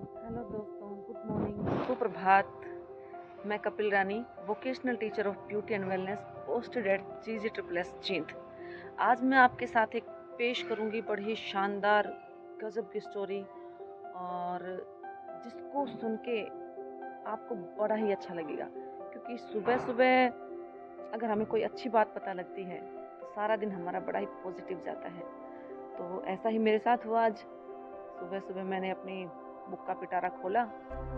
Hello दोस्तों, good morning, सुप्रभात। मैं Kapil Rani, vocational teacher of beauty and wellness, posted at GG++ Jind. आज मैं आपके साथ एक पेश करूंगी बड़ी शानदार गजब की स्टोरी, और जिसको सुन के आपको बड़ा ही अच्छा लगेगा, क्योंकि सुबह सुबह अगर हमें कोई अच्छी बात पता लगती है तो सारा दिन हमारा बड़ा ही पॉजिटिव जाता है। तो ऐसा ही मेरे साथ हुआ। आज सुबह सुबह मैंने अपनी बुक का पिटारा खोला,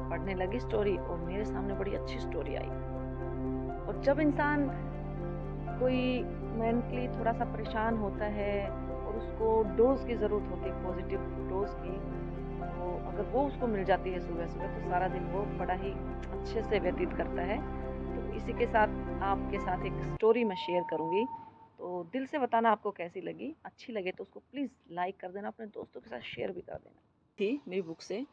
पढ़ने लगी स्टोरी, और मेरे सामने बड़ी अच्छी स्टोरी आई। और जब इंसान कोई मेंटली थोड़ा सा परेशान होता है और उसको डोज की ज़रूरत होती है, पॉजिटिव डोज की, तो अगर वो उसको मिल जाती है सुबह सुबह, तो सारा दिन वो बड़ा ही अच्छे से व्यतीत करता है। तो इसी के साथ आपके साथ एक स्टोरी मैं शेयर करूँगी। तो दिल से बताना आपको कैसी लगी। अच्छी लगे तो उसको प्लीज़ लाइक कर देना, अपने दोस्तों के साथ शेयर भी कर देना। थी मेरी बुक से,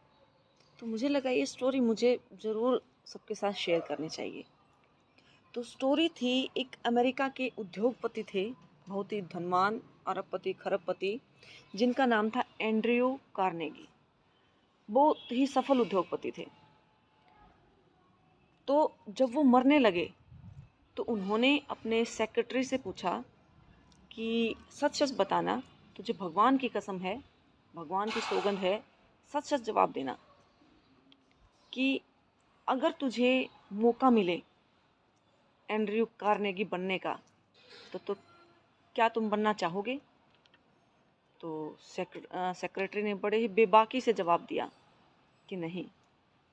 तो मुझे लगा ये स्टोरी मुझे ज़रूर सबके साथ शेयर करनी चाहिए। तो स्टोरी थी, एक अमेरिका के उद्योगपति थे, बहुत ही धनवान, अरबपति, खरबपति, जिनका नाम था एंड्रयू कार्नेगी। बहुत ही सफल उद्योगपति थे। तो जब वो मरने लगे तो उन्होंने अपने सेक्रेटरी से पूछा कि सच सच बताना, तुझे भगवान की कसम है, भगवान की सौगंध है, सच सच जवाब देना कि अगर तुझे मौका मिले एंड्रयू कार्नेगी बनने का, तो क्या तुम बनना चाहोगे? तो सेक्रेटरी ने बड़े ही बेबाकी से जवाब दिया कि नहीं,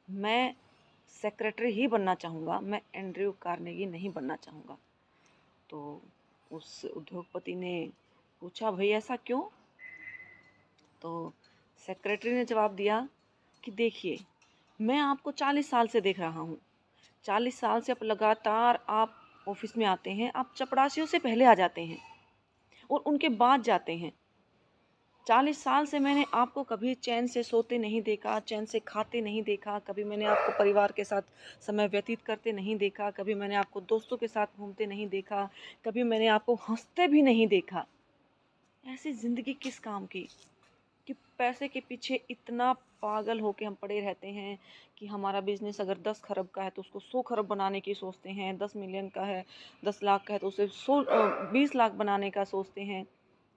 मैं सेक्रेटरी ही बनना चाहूँगा, मैं एंड्रयू कार्नेगी नहीं बनना चाहूँगा। तो उस उद्योगपति ने पूछा, भाई ऐसा क्यों? तो सेक्रेटरी ने जवाब दिया कि देखिए, मैं आपको 40 साल से देख रहा हूँ, 40 साल से अब लगातार आप ऑफिस में आते हैं, आप चपरासियों से पहले आ जाते हैं और उनके बाद जाते हैं। 40 साल से मैंने आपको कभी चैन से सोते नहीं देखा, चैन से खाते नहीं देखा, कभी मैंने आपको परिवार के साथ समय व्यतीत करते नहीं देखा, कभी मैंने आपको दोस्तों के साथ घूमते नहीं देखा, कभी मैंने आपको हंसते भी नहीं देखा। ऐसी ज़िंदगी किस काम की कि पैसे के पीछे इतना पागल होके हम पड़े रहते हैं कि हमारा बिजनेस अगर 10 खरब का है तो उसको 100 खरब बनाने की सोचते हैं, 10 मिलियन का है, 10 लाख का है तो उसे 20 लाख बनाने का सोचते हैं,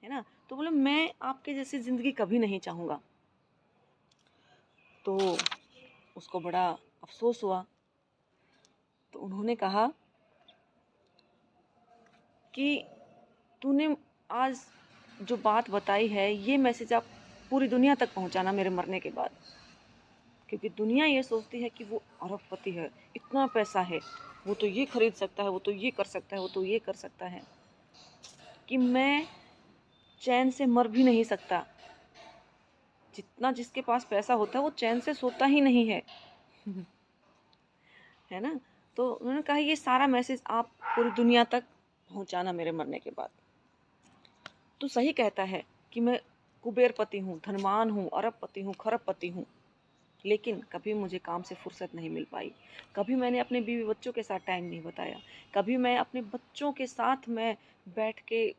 है ना? तो बोले मैं आपके जैसी ज़िंदगी कभी नहीं चाहूँगा। तो उसको बड़ा अफसोस हुआ। तो उन्होंने कहा कि तूने आज जो बात बताई है, ये मैसेज आप पूरी दुनिया तक पहुंचाना मेरे मरने के बाद, क्योंकि दुनिया ये सोचती है कि वो अरबपति है, इतना पैसा है, वो तो ये खरीद सकता है, वो तो ये कर सकता है, वो तो ये कर सकता है, कि मैं चैन से मर भी नहीं सकता। जितना जिसके पास पैसा होता है वो चैन से सोता ही नहीं है है ना? तो उन्होंने कहा ये सारा मैसेज आप पूरी दुनिया तक पहुंचाना मेरे मरने के बाद। तो सही कहता है कि मैं कुबेरपति हूँ, धनवान हूँ, अरबपति हूँ, खरबपति हूँ, लेकिन कभी मुझे काम से फुर्सत नहीं मिल पाई। कभी मैंने अपने बीवी बच्चों के साथ टाइम नहीं बिताया, कभी मैं अपने बच्चों के साथ मैं बैठ के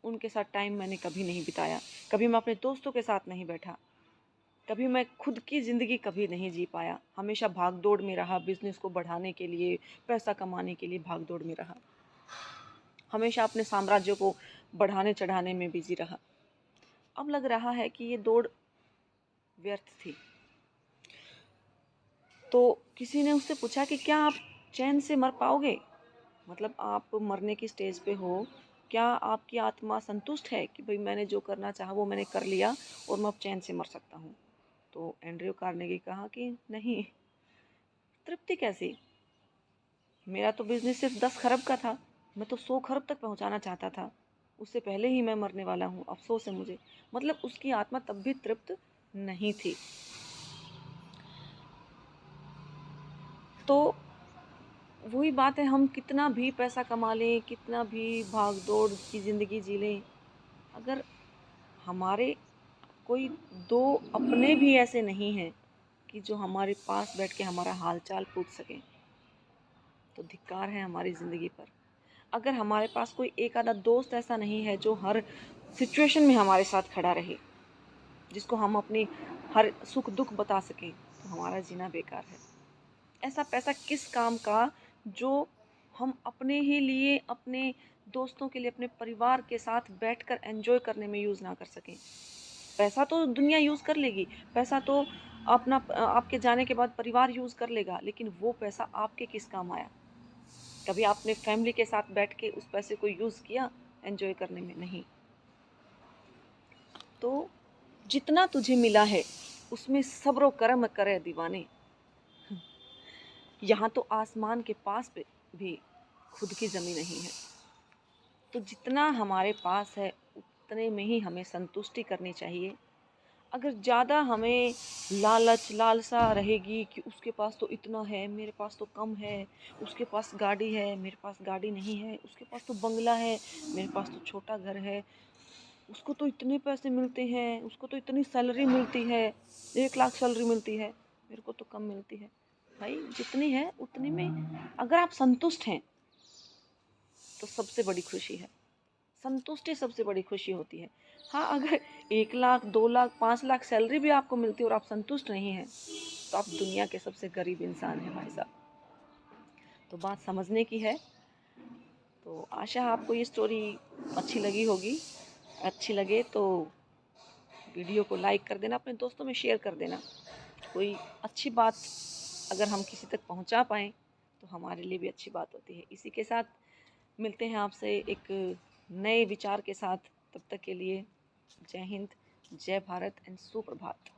उनके साथ टाइम मैंने कभी नहीं बिताया, कभी मैं अपने दोस्तों के साथ नहीं बैठा, कभी मैं खुद की ज़िंदगी कभी नहीं जी पाया। हमेशा भाग दौड़ में रहा, बिजनेस को बढ़ाने के लिए, पैसा कमाने के लिए भाग दौड़ में रहा, हमेशा अपने साम्राज्य को बढ़ाने चढ़ाने में बिजी रहा। अब लग रहा है कि ये दौड़ व्यर्थ थी। तो किसी ने उससे पूछा कि क्या आप चैन से मर पाओगे? मतलब आप मरने की स्टेज पे हो, क्या आपकी आत्मा संतुष्ट है कि भाई मैंने जो करना चाहा वो मैंने कर लिया और मैं अब चैन से मर सकता हूँ? तो एंड्रयू कार्नेगी कहा कि नहीं, तृप्ति कैसी? मेरा तो बिजनेस सिर्फ 10 खरब का था, मैं तो 100 खरब तक पहुँचाना चाहता था, उससे पहले ही मैं मरने वाला हूँ, अफसोस है मुझे। मतलब उसकी आत्मा तब भी तृप्त नहीं थी। तो वही बात है, हम कितना भी पैसा कमा लें, कितना भी भाग दौड़ की ज़िंदगी जी लें, अगर हमारे कोई दो अपने भी ऐसे नहीं हैं कि जो हमारे पास बैठ के हमारा हालचाल पूछ सकें, तो धिक्कार है हमारी ज़िंदगी पर। अगर हमारे पास कोई एक आधा दोस्त ऐसा नहीं है जो हर सिचुएशन में हमारे साथ खड़ा रहे, जिसको हम अपनी हर सुख दुख बता सकें, तो हमारा जीना बेकार है। ऐसा पैसा किस काम का जो हम अपने ही लिए, अपने दोस्तों के लिए, अपने परिवार के साथ बैठकर एंजॉय करने में यूज़ ना कर सकें। पैसा तो दुनिया यूज़ कर लेगी, पैसा तो आपके जाने के बाद परिवार यूज़ कर लेगा, लेकिन वो पैसा आपके किस काम आया? कभी आपने फैमिली के साथ बैठ के उस पैसे को यूज़ किया एंजॉय करने में? नहीं। तो जितना तुझे मिला है उसमें सब्र कर्म करे दीवाने। यहाँ तो आसमान के पास पे भी खुद की ज़मीन नहीं है। तो जितना हमारे पास है उतने में ही हमें संतुष्टि करनी चाहिए। अगर ज़्यादा हमें लालसा रहेगी कि उसके पास तो इतना है, मेरे पास तो कम है, उसके पास गाड़ी है, मेरे पास गाड़ी नहीं है, उसके पास तो बंगला है, मेरे पास तो छोटा घर है, उसको तो इतने पैसे मिलते हैं, उसको तो इतनी सैलरी मिलती है, 1 लाख सैलरी मिलती है, मेरे को तो कम मिलती है। भाई जितनी है उतनी में अगर आप संतुष्ट हैं तो सबसे बड़ी खुशी है। संतुष्टि सबसे बड़ी खुशी होती है। हाँ, अगर 1 लाख 2 लाख 5 लाख सैलरी भी आपको मिलती है और आप संतुष्ट नहीं हैं तो आप दुनिया के सबसे गरीब इंसान हैं भाई साहब। तो बात समझने की है। तो आशा है आपको ये स्टोरी अच्छी लगी होगी। अच्छी लगे तो वीडियो को लाइक कर देना, अपने दोस्तों में शेयर कर देना। कोई अच्छी बात अगर हम किसी तक पहुंचा पाएँ तो हमारे लिए भी अच्छी बात होती है। इसी के साथ मिलते हैं आपसे एक नए विचार के साथ। तब तक के लिए जय हिंद, जय भारत एंड सुप्रभात।